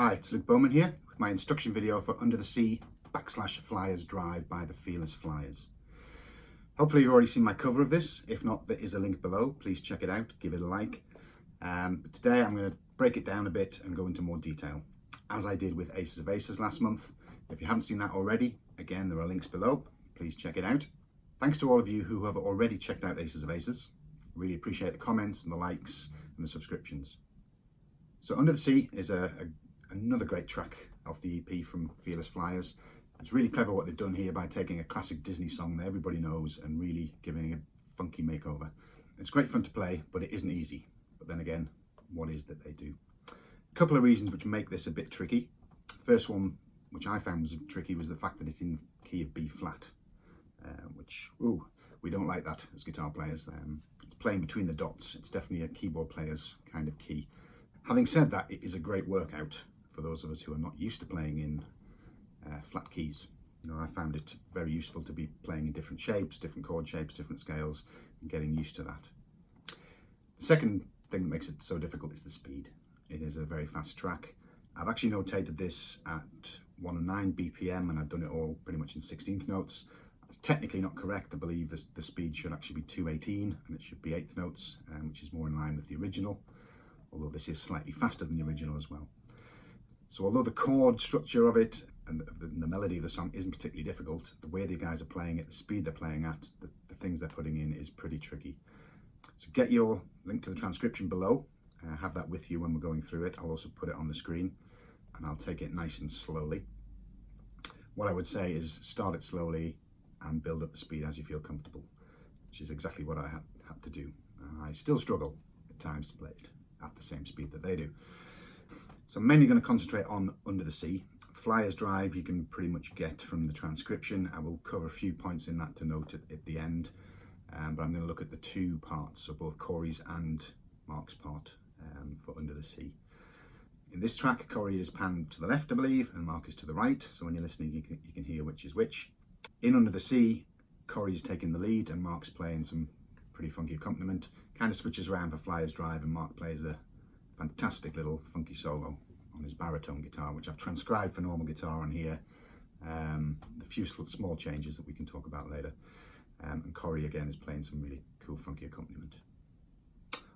Hi, it's Luke Bowman here with my instruction video for Under the Sea / Flyers Drive by the Fearless Flyers. Hopefully you've already seen my cover of this. If not, there is a link below. Please check it out, give it a like. But today I'm going to break it down a bit and go into more detail, as I did with Aces of Aces last month. If you haven't seen that already, again, there are links below. Please check it out. Thanks to all of you who have already checked out Aces of Aces. Really appreciate the comments and the likes and the subscriptions. So Under the Sea is another great track off the EP from Fearless Flyers. It's really clever what they've done here by taking a classic Disney song that everybody knows and really giving it a funky makeover. It's great fun to play, but it isn't easy. But then again, what is that they do? A couple of reasons which make this a bit tricky. First one, which I found was tricky, was the fact that it's in key of B flat, which, we don't like that as guitar players. It's playing between the dots. It's definitely a keyboard player's kind of key. Having said that, it is a great workout for those of us who are not used to playing in flat keys. You know, I found it very useful to be playing in different shapes, different chord shapes, different scales, and getting used to that. The second thing that makes it so difficult is the speed. It is a very fast track. I've actually notated this at 109 BPM, and I've done it all pretty much in 16th notes. That's technically not correct. I believe the speed should actually be 218, and it should be 8th notes, which is more in line with the original, although this is slightly faster than the original as well. So although the chord structure of it and the melody of the song isn't particularly difficult, the way the guys are playing it, the speed they're playing at, the things they're putting in is pretty tricky. So get your link to the transcription below. Have that with you when we're going through it. I'll also put it on the screen and I'll take it nice and slowly. What I would say is start it slowly and build up the speed as you feel comfortable, which is exactly what I had to do. I still struggle at times to play it at the same speed that they do. So I'm mainly going to concentrate on Under the Sea. Flyers Drive you can pretty much get from the transcription. I will cover a few points in that to note at the end, but I'm going to look at the two parts, so both Cory's and Mark's part for Under the Sea. In this track, Cory is panned to the left, I believe, and Mark is to the right, so when you're listening you can hear which is which. In Under the Sea, Cory's taking the lead and Mark's playing some pretty funky accompaniment. Kind of switches around for Flyers Drive, and Mark plays a fantastic little funky solo on his baritone guitar, which I've transcribed for normal guitar on here. A few small changes that we can talk about later. And Cory again is playing some really cool funky accompaniment.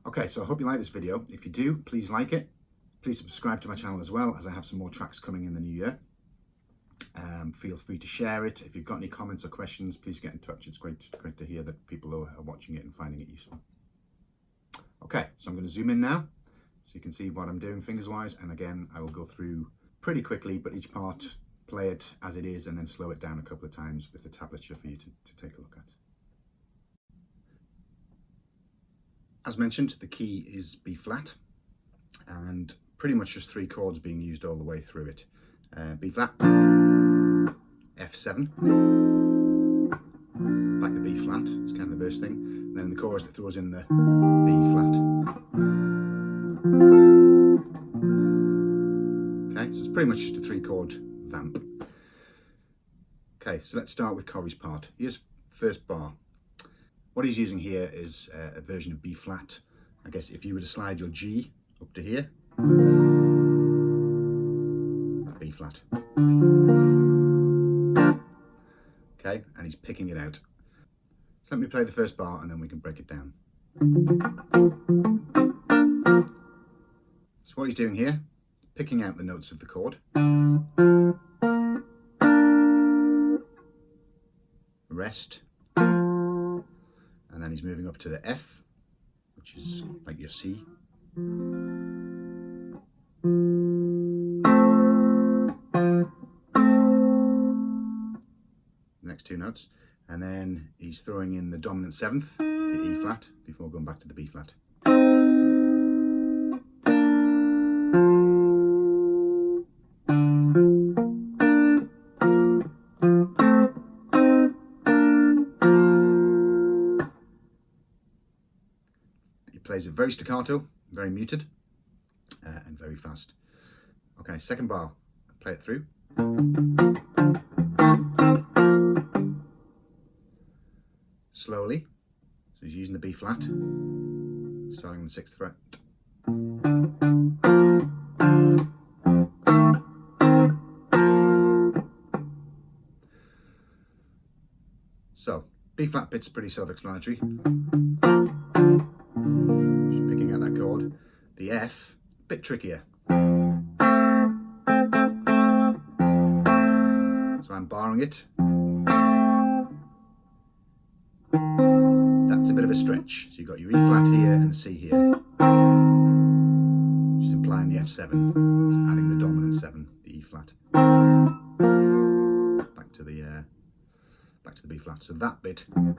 Okay, so I hope you like this video. If you do, please like it. Please subscribe to my channel as well, as I have some more tracks coming in the new year. Feel free to share it. If you've got any comments or questions, please get in touch. It's great to hear that people are watching it and finding it useful. Okay, so I'm going to zoom in now so you can see what I'm doing fingers wise, and again I will go through pretty quickly, but each part play it as it is and then slow it down a couple of times with the tablature for you to take a look at. As mentioned, the key is B flat, and pretty much just 3 chords being used all the way through it. B flat, F7, back to B flat, it's kind of the first thing, and then the chorus that throws in the B flat. Okay, so it's pretty much just a 3-chord vamp. Okay, so let's start with Cory's part. Here's first bar. What he's using here is a version of B flat. I guess if you were to slide your G up to here, B flat. Okay, and he's picking it out. So let me play the first bar and then we can break it down. So what he's doing here, picking out the notes of the chord. Rest. And then he's moving up to the F, which is like your C. Next 2 notes. And then he's throwing in the dominant 7th, the E flat, before going back to the B flat. Plays it very staccato, very muted, and very fast. Okay, second bar, play it through. Slowly, so he's using the B flat, starting on the 6th fret. B flat bit's pretty self-explanatory. Just picking out that chord. The F, bit trickier. So I'm barring it. That's a bit of a stretch. So you've got your E flat here and the C here, which is implying the F7, adding the dominant 7, the E flat. Back to the B flat. So that bit. Of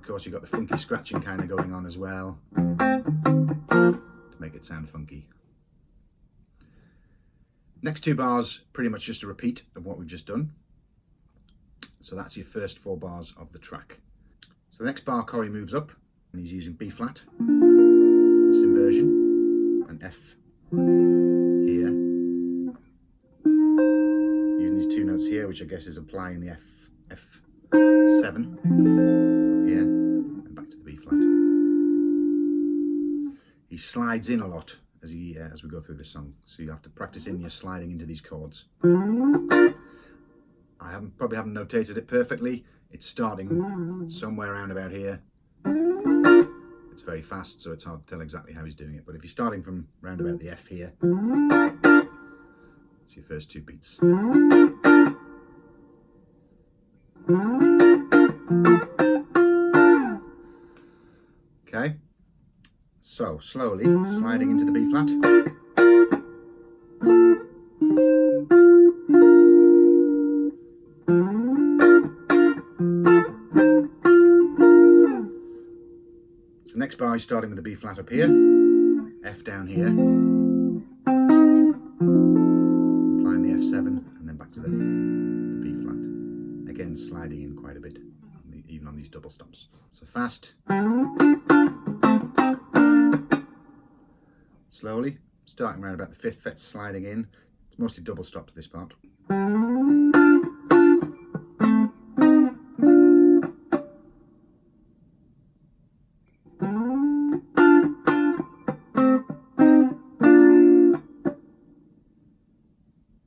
course, you've got the funky scratching kind of going on as well to make it sound funky. Next 2 bars, pretty much just a repeat of what we've just done. So that's your first 4 bars of the track. So the next bar, Cory moves up and he's using B flat, this inversion, and F here. Using these 2 notes here, which I guess is applying the F7 up here, and back to the B flat. He slides in a lot as we go through this song, so you have to practice in your sliding into these chords. I probably haven't notated it perfectly. It's starting somewhere around about here. It's very fast, so it's hard to tell exactly how he's doing it. But if you're starting from round about the F here, it's your first 2 beats. Okay, so slowly sliding into the B flat. So next bar is starting with the B flat up here, F down here, applying the F7, and then back to the B flat. Again, sliding in quite a bit, even on these double stops. So fast, slowly, starting around about the 5th fret, sliding in. It's mostly double stops this part.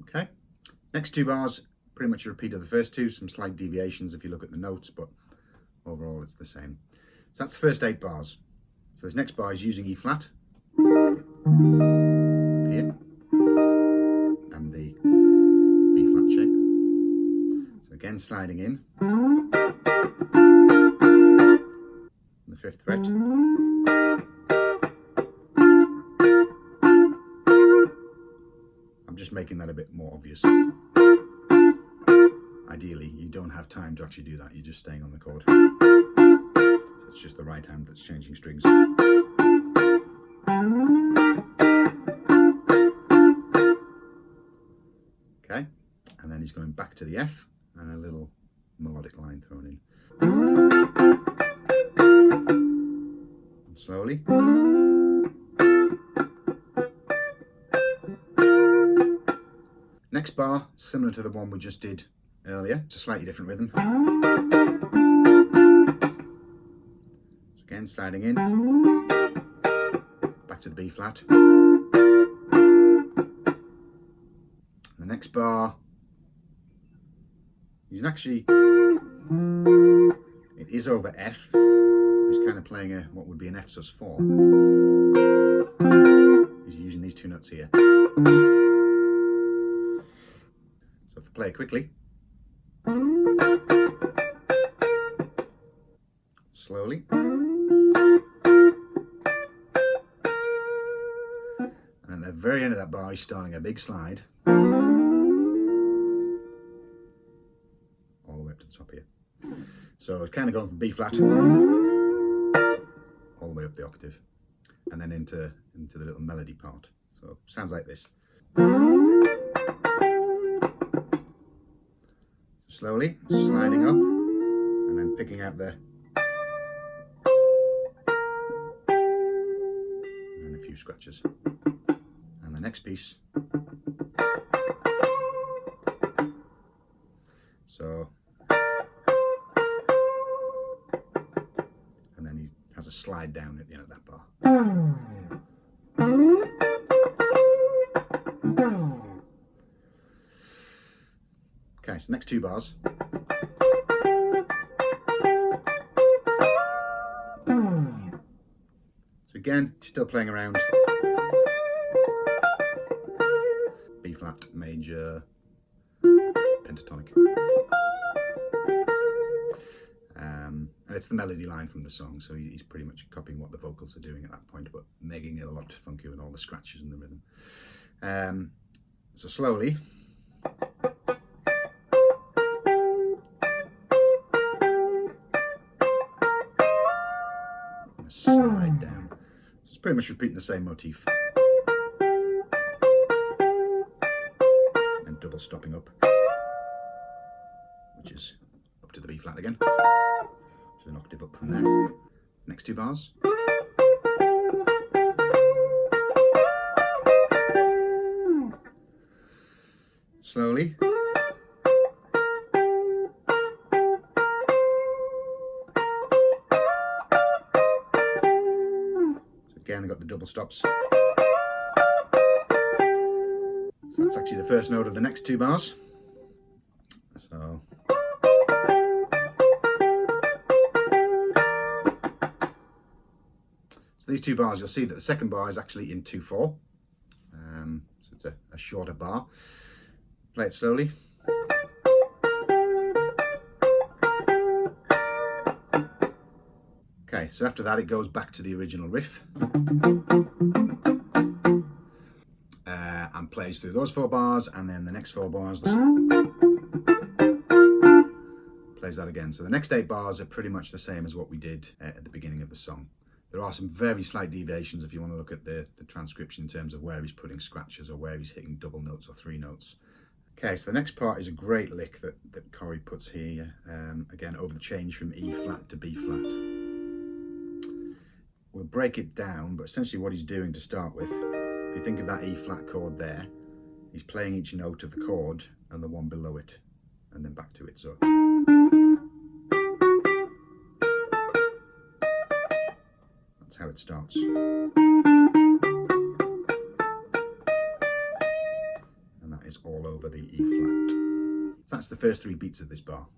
Okay, next 2 bars, pretty much a repeat of the first 2, some slight deviations if you look at the notes, but overall it's the same. So that's the first 8 bars. So this next bar is using E flat up here and the B flat shape. So again, sliding in the 5th fret. I'm just making that a bit more obvious. Ideally, you don't have time to actually do that, you're just staying on the chord. So it's just the right hand that's changing strings. Okay, and then he's going back to the F and a little melodic line thrown in. And slowly. Next bar, similar to the one we just did earlier, it's a slightly different rhythm. So again, sliding in, back to the B flat. And the next bar, he's actually, it is over F, he's kind of playing what would be an F sus4. He's using these 2 notes here. So if I play it quickly, slowly, and at the very end of that bar he's starting a big slide all the way up to the top here. So it's kind of going from B flat all the way up the octave and then into the little melody part. So it sounds like this. Slowly sliding up and then picking out the and a few scratches. And the next piece, so, and then he has a slide down at the end of that bar. Okay, so next 2 bars. again, still playing around. B flat major, pentatonic. And it's the melody line from the song, so he's pretty much copying what the vocals are doing at that point, but making it a lot funkier with all the scratches and the rhythm. So slowly. Slide down. It's pretty much repeating the same motif. And double stopping up, which is up to the B flat again. So an octave up from there. Next two bars. Slowly. Again, I got the double stops. So that's actually the first note of the next two bars. So these two bars, you'll see that the second bar is actually in 2/4. So it's a shorter bar. Play it slowly. Okay, so after that it goes back to the original riff and plays through those 4 bars, and then the next 4 bars plays that again. So the next 8 bars are pretty much the same as what we did at the beginning of the song. There are some very slight deviations if you want to look at the transcription in terms of where he's putting scratches or where he's hitting double notes or 3 notes. Okay, so the next part is a great lick that Cory puts here, again over the change from E flat to B flat. We'll break it down, but essentially what he's doing to start with, if you think of that E flat chord there, he's playing each note of the chord and the one below it, and then back to it. So that's how it starts. And that is all over the E flat. So that's the first 3 beats of this bar.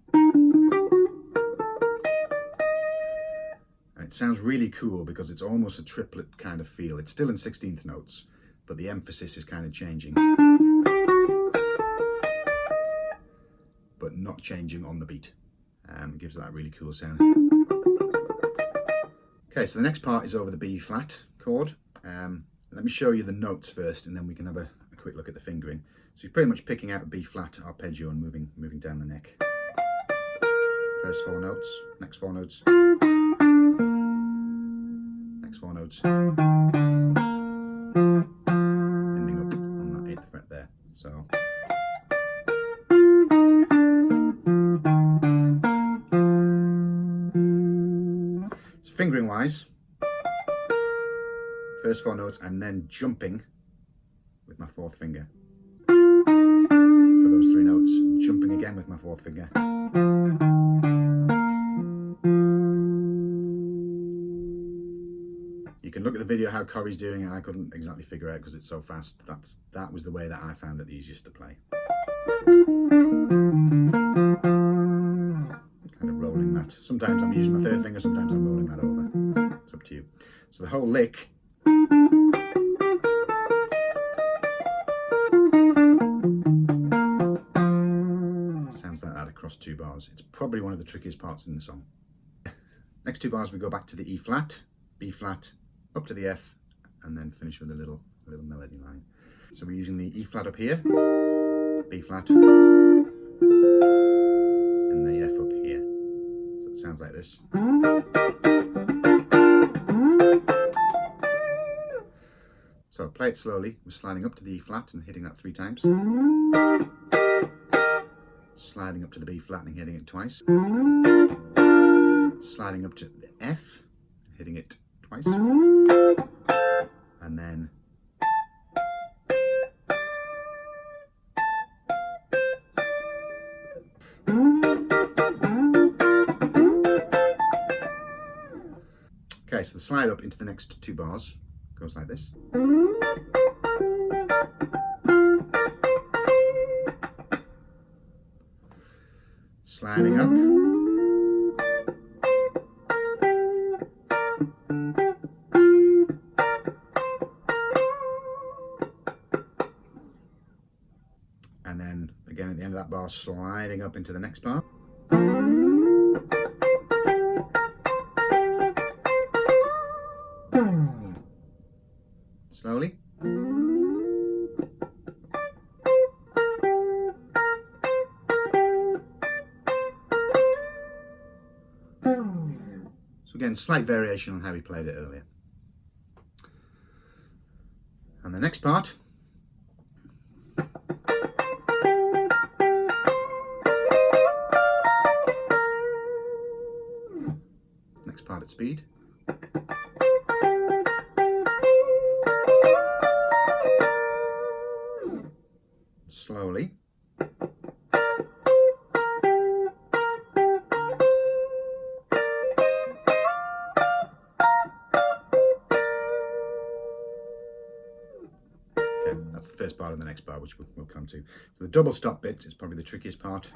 It sounds really cool because it's almost a triplet kind of feel. It's still in 16th notes, but the emphasis is kind of changing. But not changing on the beat. It gives that really cool sound. Okay, so the next part is over the B flat chord. Let me show you the notes first, and then we can have a quick look at the fingering. So you're pretty much picking out a B flat arpeggio and moving down the neck. First 4 notes, next 4 notes. Next 4 notes, ending up on that 8th fret there. So fingering wise, first 4 notes and then jumping with my 4th finger for those 3 notes, jumping again with my 4th finger. You can look at the video how Cory's doing it. I couldn't exactly figure out because it's so fast. That was the way that I found it the easiest to play. Kind of rolling that. Sometimes I'm using my 3rd finger, sometimes I'm rolling that over. It's up to you. So the whole lick sounds like that across 2 bars. It's probably one of the trickiest parts in the song. Next 2 bars we go back to the E flat, B flat, up to the F, and then finish with a little melody line. So we're using the E flat up here, B flat, and the F up here. So it sounds like this. So play it slowly. We're sliding up to the E flat and hitting that 3 times. Sliding up to the B flat and hitting it twice. Sliding up to the F, hitting it twice. And then okay, so the slide up into the next 2 bars goes like this. Sliding up. and then again at the end of that bar, sliding up into the next bar. Slowly. So again, slight variation on how we played it earlier. And the next part. Next part at speed. Slowly. Okay, that's the first part of the next bar, which we'll come to. So the double stop bit is probably the trickiest part.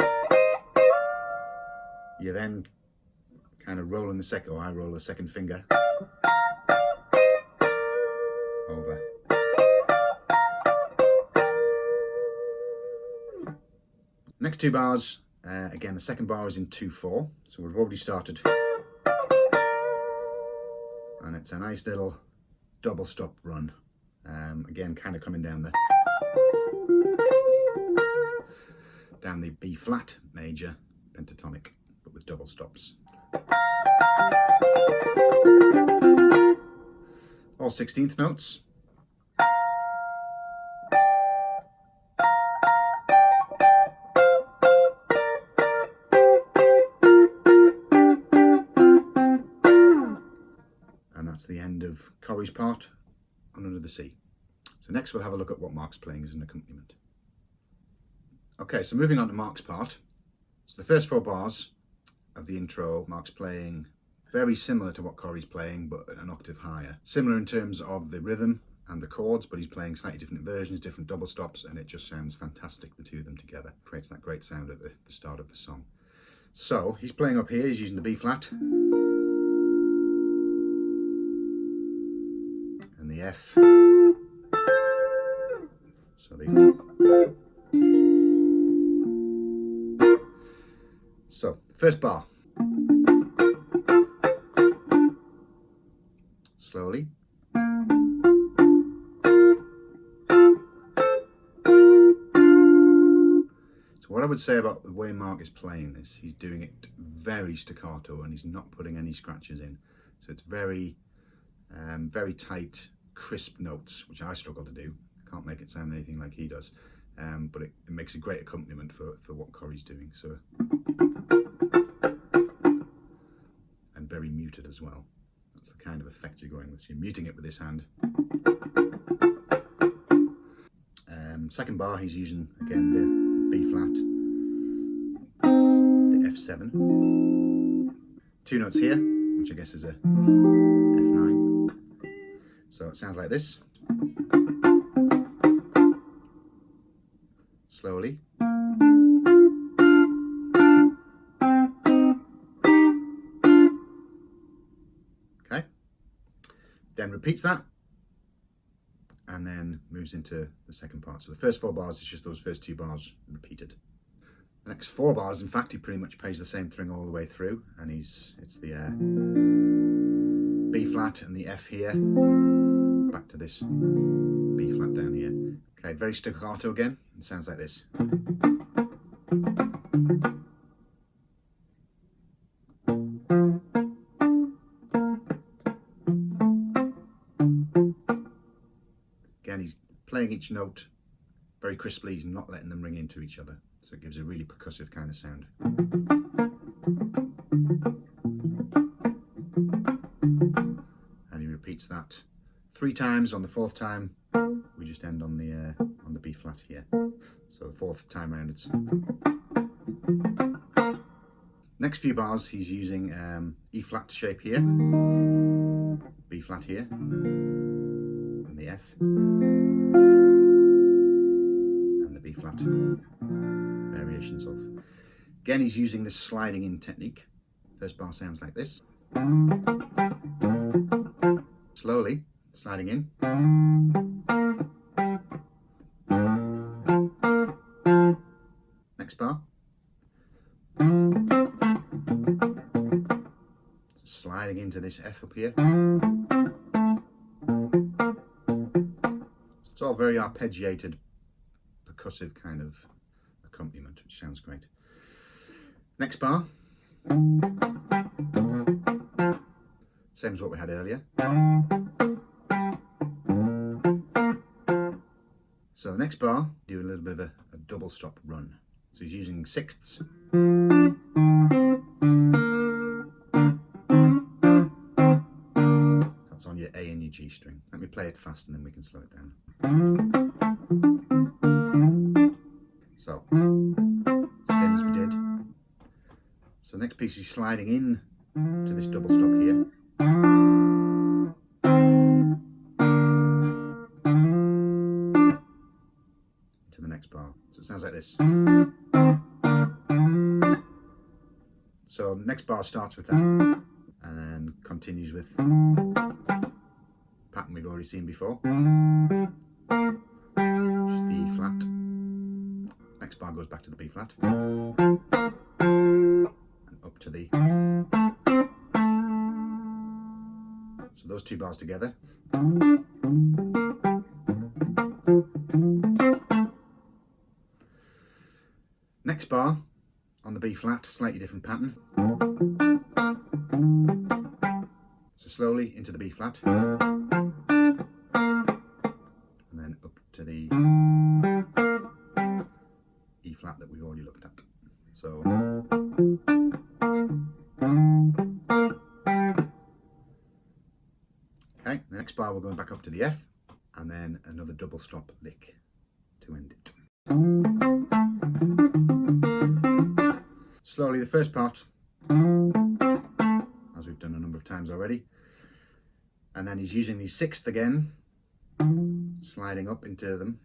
You then kind of roll in the second, or I roll the second finger over. Next two bars, again the second bar is in 2/4, so we've already started. And it's a nice little double stop run. Again, kind of coming down the B flat major pentatonic, but with double stops. All 16th notes. And that's the end of Cory's part on Under the Sea. So next we'll have a look at what Mark's playing as an accompaniment. Okay, so moving on to Mark's part. So the first 4 bars of the intro, Mark's playing very similar to what Cory's playing, but an octave higher. Similar in terms of the rhythm and the chords, but he's playing slightly different versions, different double stops, and it just sounds fantastic, the two of them together. Creates that great sound at the start of the song. So he's playing up here, he's using the B flat and the F. So first bar. Slowly. So what I would say about the way Mark is playing this, he's doing it very staccato and he's not putting any scratches in. So it's very, very tight, crisp notes, which I struggle to do. I can't make it sound anything like he does. But it makes a great accompaniment for what Cory's doing. So, and very muted as well. That's the kind of effect you're going with. So you're muting it with this hand. Second bar, he's using again the B flat, the F7. 2 notes here, which I guess is a F9. So it sounds like this. Slowly. Okay. Then repeats that. And then moves into the second part. So the first 4 bars is just those first 2 bars repeated. The next 4 bars, in fact, he pretty much plays the same thing all the way through. And it's the B flat and the F here. Back to this B flat down here. Okay, very staccato again. It sounds like this. Again, he's playing each note very crisply. He's not letting them ring into each other. So it gives a really percussive kind of sound. And he repeats that 3 times. On the 4th time, we just end on the B flat here. So the 4th time round, it's. Next few bars, he's using E flat shape here, B flat here, and the F, and the B flat. Variations of. Again, he's using this sliding in technique. First bar sounds like this. Slowly, sliding in. sliding into this F up here. It's all very arpeggiated, percussive kind of accompaniment, which sounds great. Next bar, same as what we had earlier. So the next bar, do a little bit of a double stop run. So he's using sixths. That's on your A and your G string. Let me play it fast and then we can slow it down. So, same as we did. So the next piece is sliding in to this double stop here. To the next bar. So it sounds like this. So the next bar starts with that and then continues with pattern we've already seen before, which is the E flat. Next bar goes back to the B flat and up to the. So those two bars together. Next bar on the B flat, slightly different pattern. So slowly into the B flat and then up to the E flat that we've already looked at. So okay, the next bar we're going back up to the F and then another double stop lick to end it. Slowly the first part, as we've done a number of times already, and then he's using the sixth again, sliding up into them.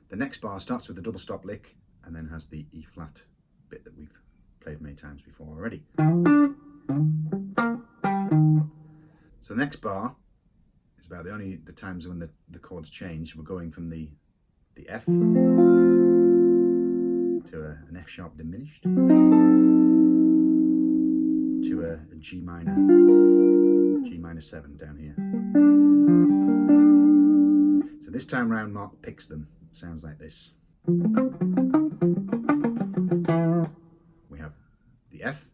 The next bar starts with the double stop lick and then has the E flat bit that we've played many times before already. So the next bar is about the times when the chords change. We're going from the F to an F sharp diminished to a G minor 7 down here. So this time round Mark picks them. It sounds like this. We have the F,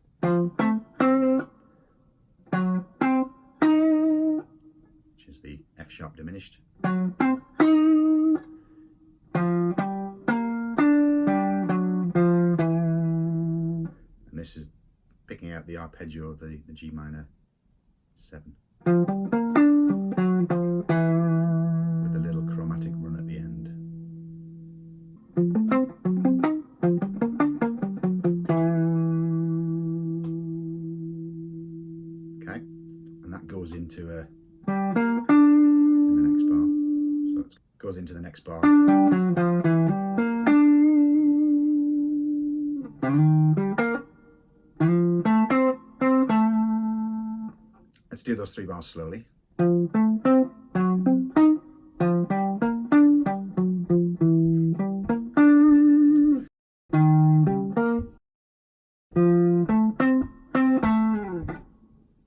which is the F sharp diminished, and this is picking out the arpeggio of the G minor 7 with a little chromatic run at the end. Okay, and that goes into in the next bar. So it goes into the next bar. Let's do those 3 bars slowly.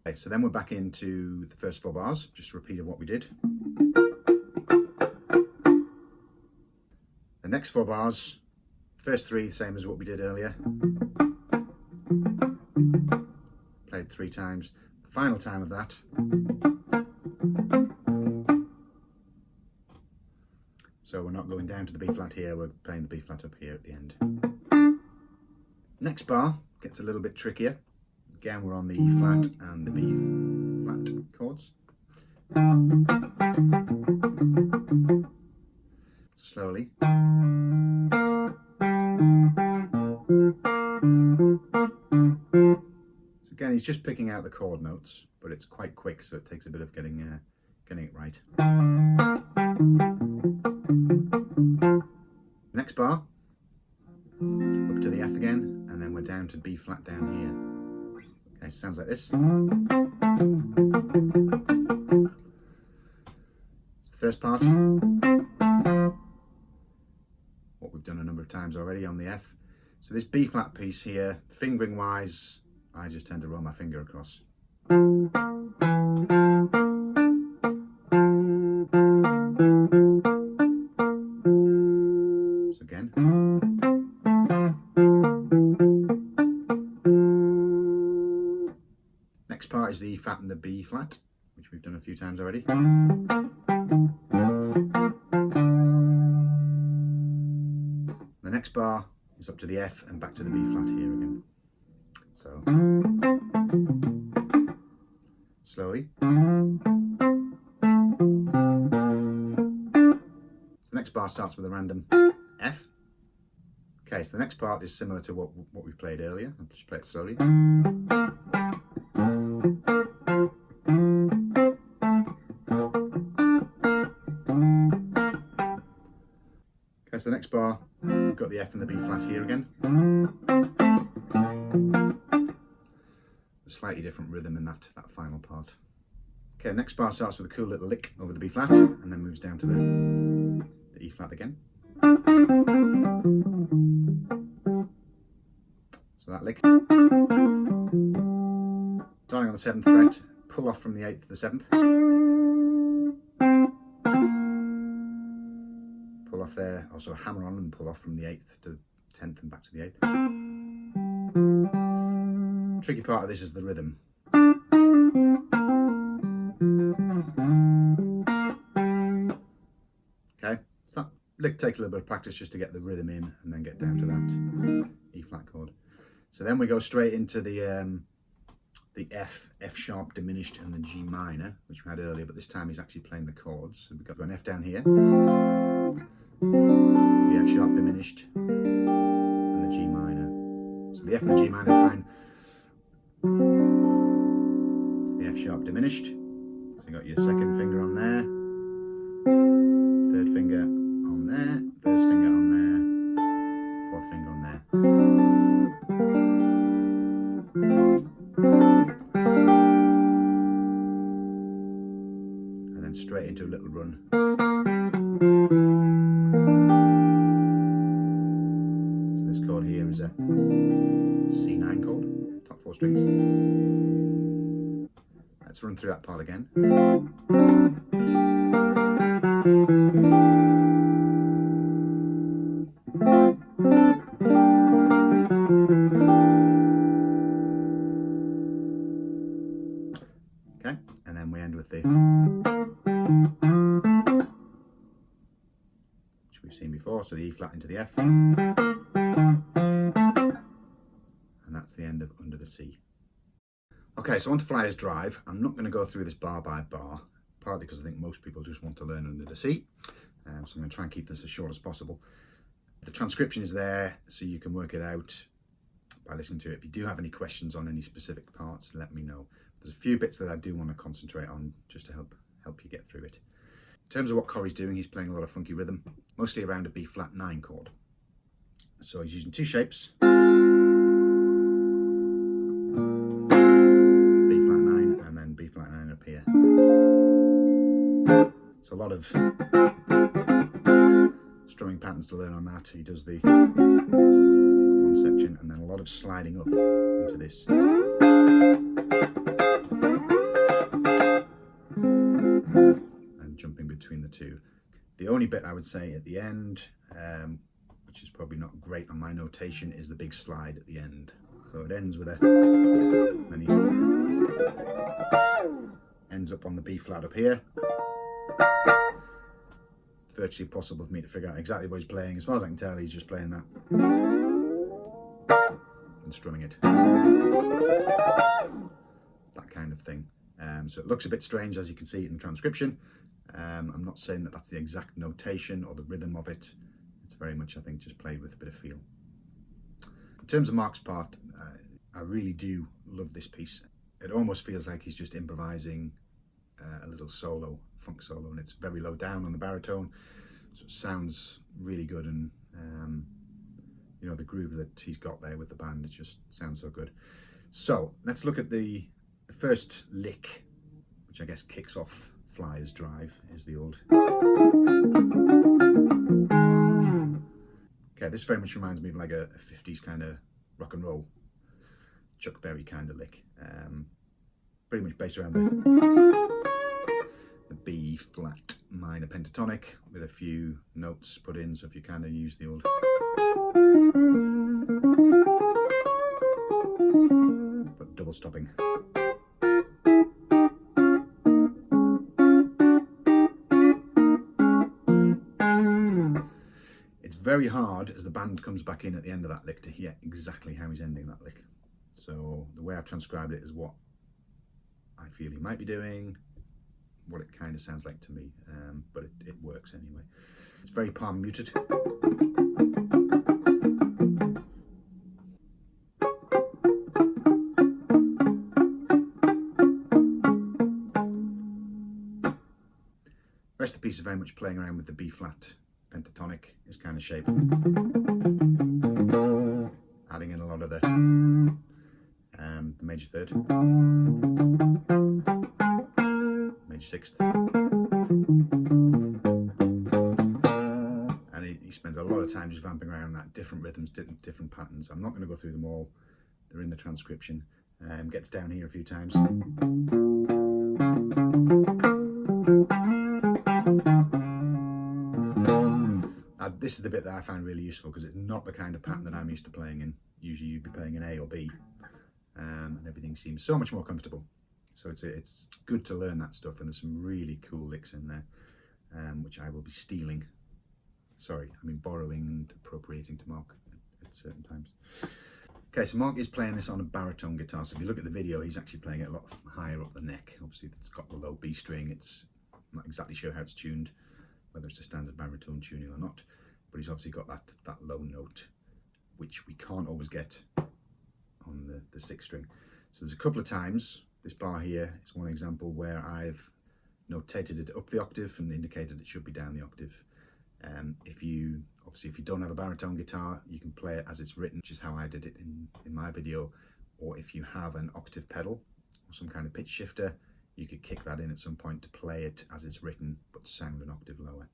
Okay, so then we're back into the first 4 bars, just a repeat of what we did. The next 4 bars, first 3, the same as what we did earlier. Played 3 times. The final time of that. So we're not going down to the B flat here, we're playing the B flat up here at the end. Next bar gets a little bit trickier. Again, we're on the E flat and the B flat chords. Slowly. So again, he's just picking out the chord notes, but it's quite quick, so it takes a bit of getting it right. Next bar, up to the F again, and then we're down to B flat down here. Okay, sounds like this. first part, what we've done a number of times already on the F. So this B flat piece here, fingering wise, I just tend to roll my finger across. So again. Next part is the E flat and the B flat, which we've done a few times already. The next bar is up to the F and back to the B flat here again. So, slowly. So the next bar starts with a random F. Okay, so the next part is similar to what we played earlier. I'll just play it slowly. Okay, so the next bar, we've got the F and the B flat here again. A slightly different rhythm in that final part. Okay, next bar starts with a cool little lick over the B flat and then moves down to the E flat again. So that lick. Starting on the 7th fret, pull off from the 8th to the 7th. Pull off there, also hammer on and pull off from the 8th to the 10th and back to the 8th. Tricky part of this is the rhythm. Okay, so that lick takes a little bit of practice just to get the rhythm in and then get down to that E flat chord. So then we go straight into the F sharp diminished and the G minor, which we had earlier, but this time he's actually playing the chords. So we've got an F down here, the F sharp diminished, and the G minor. So the F and the G minor are fine. It's the F sharp diminished. So you got your second finger on there, third finger on there, first finger on there, fourth finger on there. And then straight into a little run. So this chord here is a C9 chord, top 4 strings. Let's run through that part again. Okay, and then we end with the, which we've seen before, so the E flat into the F, and that's the end of Under the Sea. Okay, so on to Flyers Drive. I'm not going to go through this bar by bar, partly because I think most people just want to learn Under the Sea, so I'm going to try and keep this as short as possible. The transcription is there, so you can work it out by listening to it. If you do have any questions on any specific parts, let me know. There's a few bits that I do want to concentrate on just to help you get through it. In terms of what Cory's doing, he's playing a lot of funky rhythm, mostly around a B flat 9 chord. So he's using 2 shapes. B flat 9 and then B flat 9 up here. So a lot of strumming patterns to learn on that. He does the one section and then a lot of sliding up into this. And jumping between the two. The only bit I would say at the end, which is probably not great on my notation, is the big slide at the end. So it ends with a, then he ends up on the B flat up here. Virtually impossible for me to figure out exactly what he's playing. As far as I can tell, he's just playing that and strumming it. That kind of thing. So it looks a bit strange, as you can see in the transcription. I'm not saying that that's the exact notation or the rhythm of it. It's very much, I think, just played with a bit of feel. In terms of Mark's part, I really do love this piece. It almost feels like he's just improvising a little solo, funk solo, and it's very low down on the baritone, so it sounds really good, and you know, the groove that he's got there with the band, it just sounds so good. So let's look at the first lick, which I guess kicks off Flyers drive is the old. Okay, this very much reminds me of like a 50s kind of rock and roll, Chuck Berry kind of lick. Pretty much based around the B flat minor pentatonic with a few notes put in, so if you kind of use the old but double stopping. It's very hard as the band comes back in at the end of that lick to hear exactly how he's ending that lick. So the way I've transcribed it is what I feel he might be doing, what it kind of sounds like to me, but it works anyway. It's very palm muted. The rest of the piece is very much playing around with the B flat pentatonic, this kind of shape, adding in a lot of the major third, major sixth, and he spends a lot of time just vamping around that, different rhythms, different patterns. I'm not going to go through them all, they're in the transcription. Gets down here a few times. This is the bit that I find really useful because it's not the kind of pattern that I'm used to playing in. Usually you'd be playing an A or B, and everything seems so much more comfortable. So it's good to learn that stuff, and there's some really cool licks in there, which I will be stealing. Sorry, I mean borrowing and appropriating to Mark at certain times. Okay, so Mark is playing this on a baritone guitar. So if you look at the video, he's actually playing it a lot higher up the neck. Obviously, it's got the low B string. I'm not exactly sure how it's tuned, whether it's a standard baritone tuning or not. But he's obviously got that low note, which we can't always get on the sixth string. So there's a couple of times, this bar here is one example where I've notated it up the octave and indicated it should be down the octave. If you don't have a baritone guitar, you can play it as it's written, which is how I did it in my video. Or if you have an octave pedal or some kind of pitch shifter, you could kick that in at some point to play it as it's written, but sound an octave lower.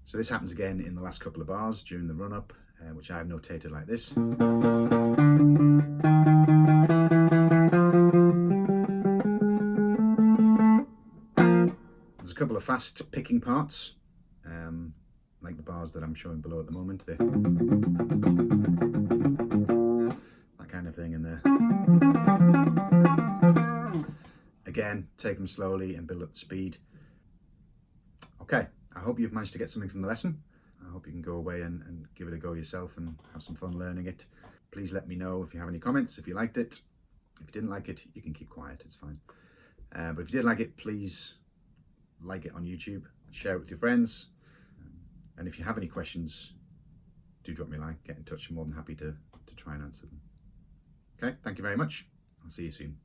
So this happens again in the last couple of bars during the run-up, which I have notated like this. There's a couple of fast picking parts, like the bars that I'm showing below at the moment. That kind of thing in there. Again, take them slowly and build up the speed. Okay. I hope you've managed to get something from the lesson. I hope you can go away and give it a go yourself and have some fun learning it. Please let me know if you have any comments, if you liked it. If you didn't like it, you can keep quiet, it's fine. But if you did like it, please like it on YouTube, share it with your friends. And if you have any questions, do drop me a line, get in touch. I'm more than happy to try and answer them. Okay, thank you very much. I'll see you soon.